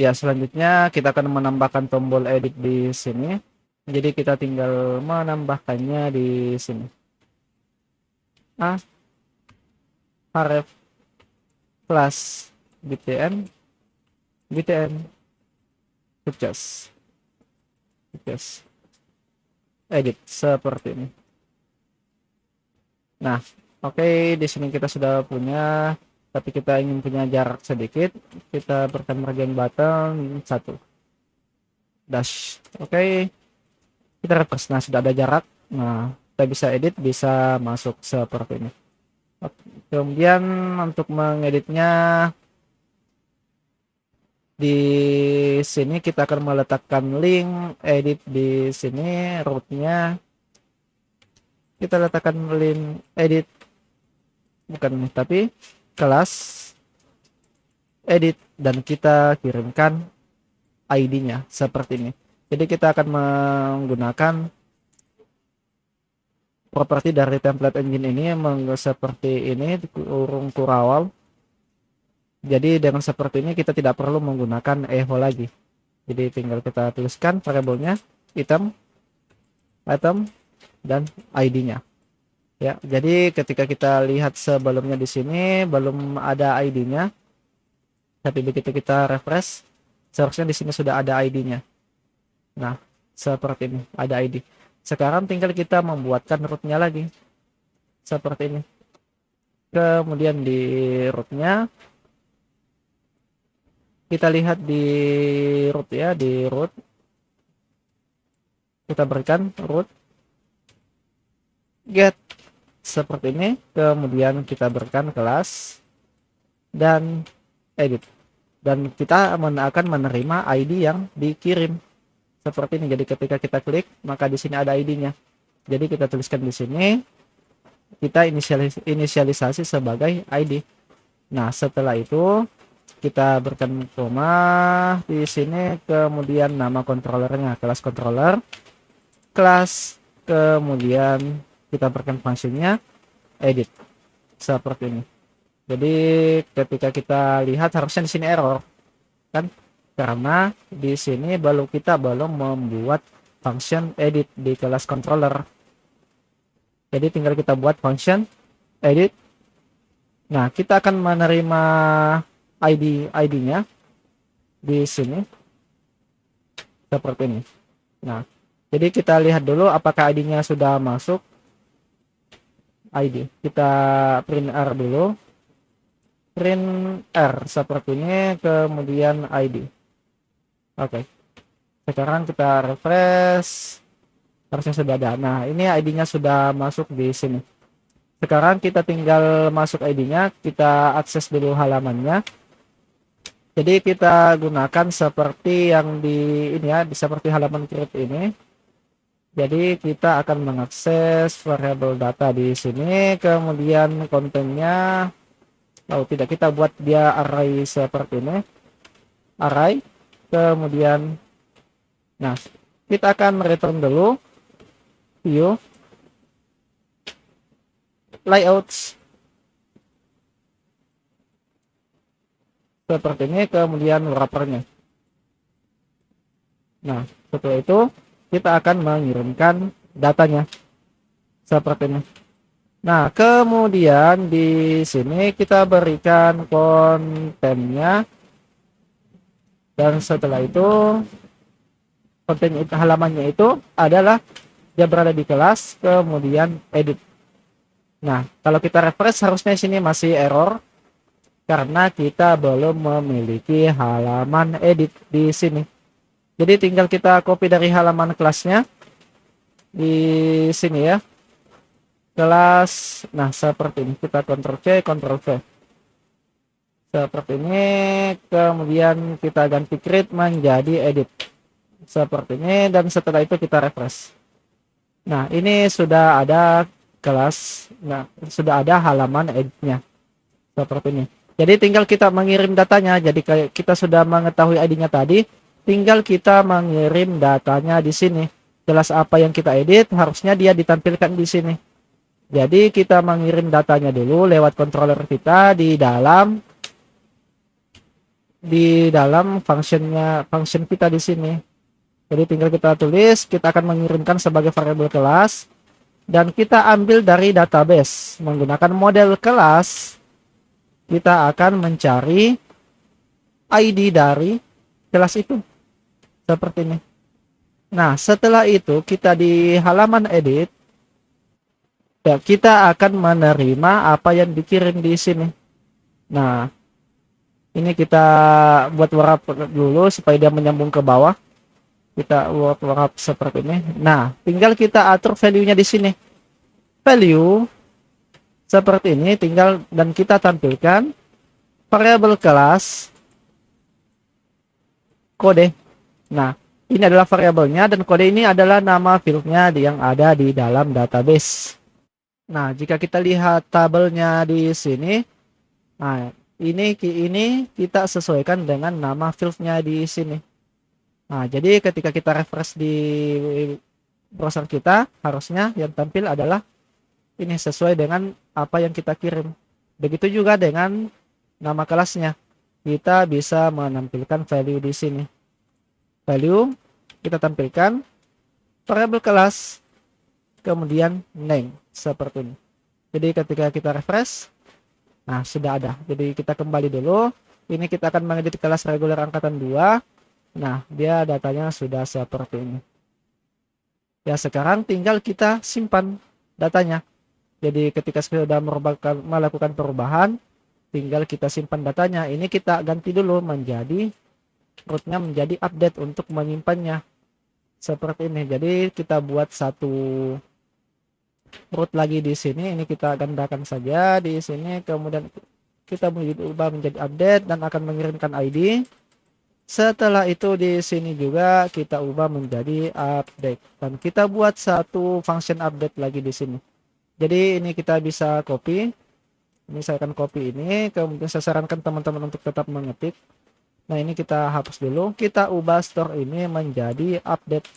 Ya, selanjutnya kita akan menambahkan tombol edit di sini. Jadi kita tinggal menambahkannya di sini. A href plus btn sukses edit seperti ini. Nah, oke, di sini kita sudah punya, tapi kita ingin punya jarak sedikit. Kita berikan margin button 1 dash. Oke, kita refresh. Nah, sudah ada jarak. Nah, kita bisa edit, bisa masuk seperti ini. Kemudian untuk mengeditnya, di sini kita akan meletakkan link edit di sini, rootnya kita letakkan link edit, bukan ini, tapi kelas edit, dan kita kirimkan ID-nya seperti ini. Jadi kita akan menggunakan properti dari template engine ini seperti ini, kurung kurawal. Jadi dengan seperti ini kita tidak perlu menggunakan echo lagi. Jadi tinggal kita tuliskan variabelnya item dan ID-nya. Ya, jadi ketika kita lihat sebelumnya di sini belum ada ID-nya. Tapi begitu kita refresh, seharusnya di sini sudah ada ID-nya. Nah, seperti ini, ada ID. Sekarang tinggal kita membuatkan rootnya lagi. Seperti ini. Kemudian di rootnya, kita lihat di root ya, di root. Kita berikan root get seperti ini. Kemudian kita berikan kelas dan edit. Dan kita akan menerima ID yang dikirim. Seperti ini. Jadi ketika kita klik, maka di sini ada ID-nya. Jadi kita tuliskan di sini, kita inisialisasi sebagai ID. Nah, setelah itu kita berikan koma di sini, kemudian nama controllernya kelas controller, kelas, kemudian kita berikan fungsinya edit seperti ini. Jadi ketika kita lihat harusnya di sini error kan, karena di sini kita belum membuat function edit di kelas controller. Jadi tinggal kita buat function edit. Nah, kita akan menerima ID-nya di sini seperti ini. Nah, jadi kita lihat dulu apakah ID-nya sudah masuk. ID kita print R dulu, print R seperti ini, kemudian ID. Oke, sekarang kita refresh, harusnya sudah ada. Nah, ini ID-nya sudah masuk di sini. Sekarang kita tinggal masuk ID-nya, kita akses dulu halamannya. Jadi kita gunakan seperti yang di ini ya, seperti halaman create ini. Jadi kita akan mengakses variable data di sini, kemudian kontennya, tidak, kita buat dia array seperti ini, array, kemudian, nah, kita akan return dulu view layouts seperti ini, kemudian wrappernya. Nah, setelah itu kita akan mengirimkan datanya seperti ini. Nah, kemudian di sini kita berikan kontennya, dan setelah itu konten halamannya itu adalah dia berada di kelas, kemudian edit. Nah, kalau kita refresh harusnya sini masih error karena kita belum memiliki halaman edit di sini. Jadi tinggal kita copy dari halaman kelasnya di sini ya, kelas. Nah, seperti ini, kita Ctrl C Ctrl V seperti ini, kemudian kita ganti create menjadi edit seperti ini, dan setelah itu kita refresh. Nah, ini sudah ada kelas. Nah, sudah ada halaman editnya seperti ini. Jadi tinggal kita mengirim datanya. Jadi kita sudah mengetahui ID-nya tadi, tinggal kita mengirim datanya di sini. Kelas apa yang kita edit harusnya dia ditampilkan di sini. Jadi kita mengirim datanya dulu lewat controller kita di dalam di dalam function kita di sini. Jadi tinggal kita tulis, kita akan mengirimkan sebagai variabel kelas, dan kita ambil dari database menggunakan model kelas. Kita akan mencari ID dari kelas itu seperti ini. Nah, setelah itu kita di halaman edit, ya, kita akan menerima apa yang dikirim di sini. Nah, ini kita buat wrap dulu supaya dia menyambung ke bawah. Kita buat wrap seperti ini. Nah, tinggal kita atur value-nya di sini. Value seperti ini, tinggal dan kita tampilkan variabel kelas kode. Nah, ini adalah variabelnya dan kode ini adalah nama fieldnya yang ada di dalam database. Nah, jika kita lihat tabelnya di sini, nah ini kita sesuaikan dengan nama fieldnya di sini. Nah, jadi ketika kita refresh di browser kita, harusnya yang tampil adalah ini sesuai dengan apa yang kita kirim. Begitu juga dengan nama kelasnya. Kita bisa menampilkan value di sini. Value kita tampilkan variabel kelas, kemudian name seperti ini. Jadi ketika kita refresh, nah sudah ada. Jadi kita kembali dulu. Ini kita akan mengedit kelas reguler angkatan 2. Nah, dia datanya sudah seperti ini. Ya, sekarang tinggal kita simpan datanya. Jadi ketika sudah melakukan perubahan, tinggal kita simpan datanya. Ini kita ganti dulu menjadi rootnya menjadi update untuk menyimpannya seperti ini. Jadi kita buat satu root lagi di sini. Ini kita gandakan saja di sini, kemudian kita ubah menjadi update dan akan mengirimkan ID. Setelah itu di sini juga kita ubah menjadi update dan kita buat satu function update lagi di sini. Jadi ini kita bisa copy. Ini saya akan copy ini, kemudian saya sarankan teman-teman untuk tetap mengetik. Nah, ini kita hapus dulu. Kita ubah store ini menjadi update.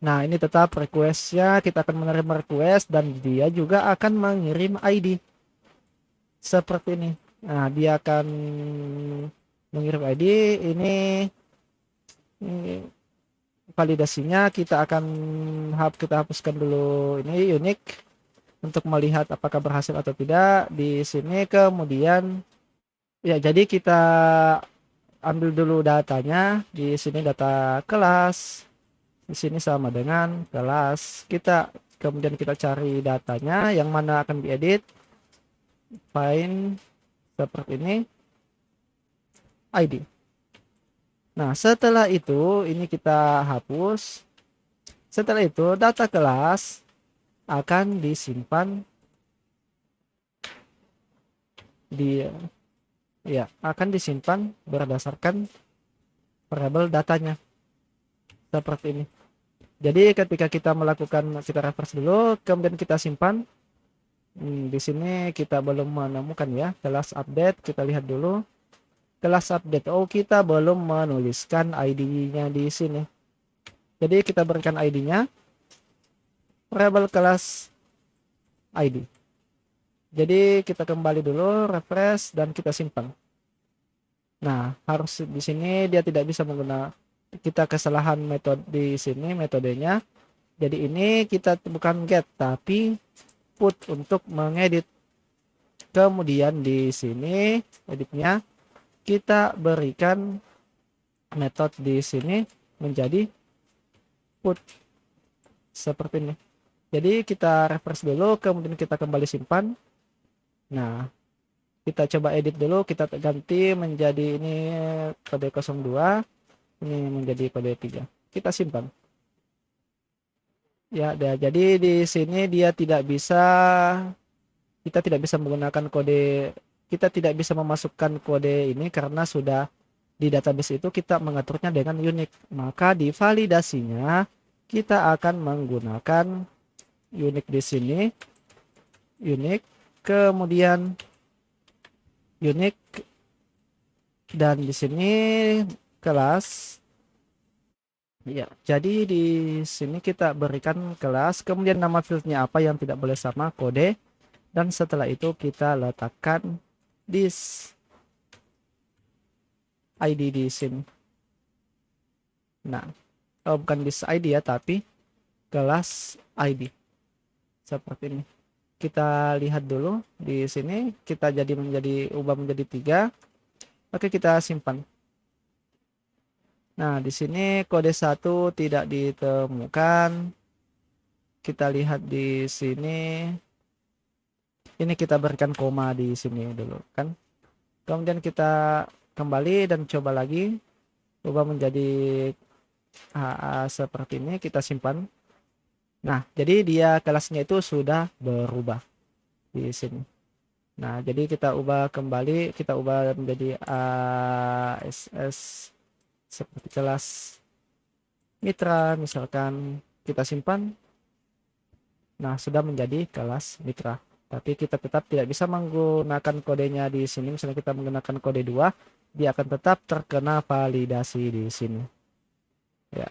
Nah, ini tetap requestnya, kita akan menerima request dan dia juga akan mengirim ID seperti ini. Nah, dia akan mengirim ID. Ini validasinya kita akan kita hapuskan dulu ini unique untuk melihat apakah berhasil atau tidak di sini. Kemudian ya, jadi kita ambil dulu datanya di sini, data kelas di sini sama dengan kelas kita. Kemudian kita cari datanya yang mana akan diedit, find seperti ini ID. Nah, setelah itu ini kita hapus. Setelah itu data kelas akan disimpan akan disimpan berdasarkan variabel datanya seperti ini. Jadi ketika kita refresh dulu, kemudian kita simpan. Di sini kita belum menemukan ya kelas update. Kita lihat dulu kelas update. Oh, kita belum menuliskan ID-nya di sini. Jadi kita berikan ID-nya variabel kelas ID. Jadi kita kembali dulu, refresh dan kita simpan. Nah, harus di sini dia tidak bisa menggunakan, kita kesalahan metode di sini metodenya. Jadi ini kita bukan get tapi put untuk mengedit. Kemudian di sini editnya kita berikan metode di sini menjadi put seperti ini. Jadi kita refresh dulu, kemudian kita kembali simpan. Nah, kita coba edit dulu, kita ganti menjadi ini kode 02, ini menjadi kode 3. Kita simpan. Ya, jadi di sini dia kita tidak bisa menggunakan kode, kita tidak bisa memasukkan kode ini karena sudah di database itu kita mengaturnya dengan unique. Maka di validasinya kita akan menggunakan unique di sini, unique, kemudian unique, dan di sini kelas. Ya, jadi di sini kita berikan kelas, kemudian nama fieldnya apa yang tidak boleh sama kode, dan setelah itu kita letakkan this. ID di sini. Nah, bukan list ID ya, tapi kelas ID seperti ini. Kita lihat dulu di sini, kita ubah menjadi 3. Oke, kita simpan. Nah, di sini kode 1 tidak ditemukan. Kita lihat di sini. Ini kita berikan koma di sini dulu kan. Kemudian kita kembali dan coba lagi, ubah menjadi seperti ini, kita simpan. Nah, jadi dia kelasnya itu sudah berubah di sini. Nah, jadi kita ubah kembali, kita ubah menjadi ASS seperti kelas mitra, misalkan kita simpan. Nah, sudah menjadi kelas mitra. Tapi kita tetap tidak bisa menggunakan kodenya di sini. Misalnya kita menggunakan kode 2, dia akan tetap terkena validasi di sini. Ya.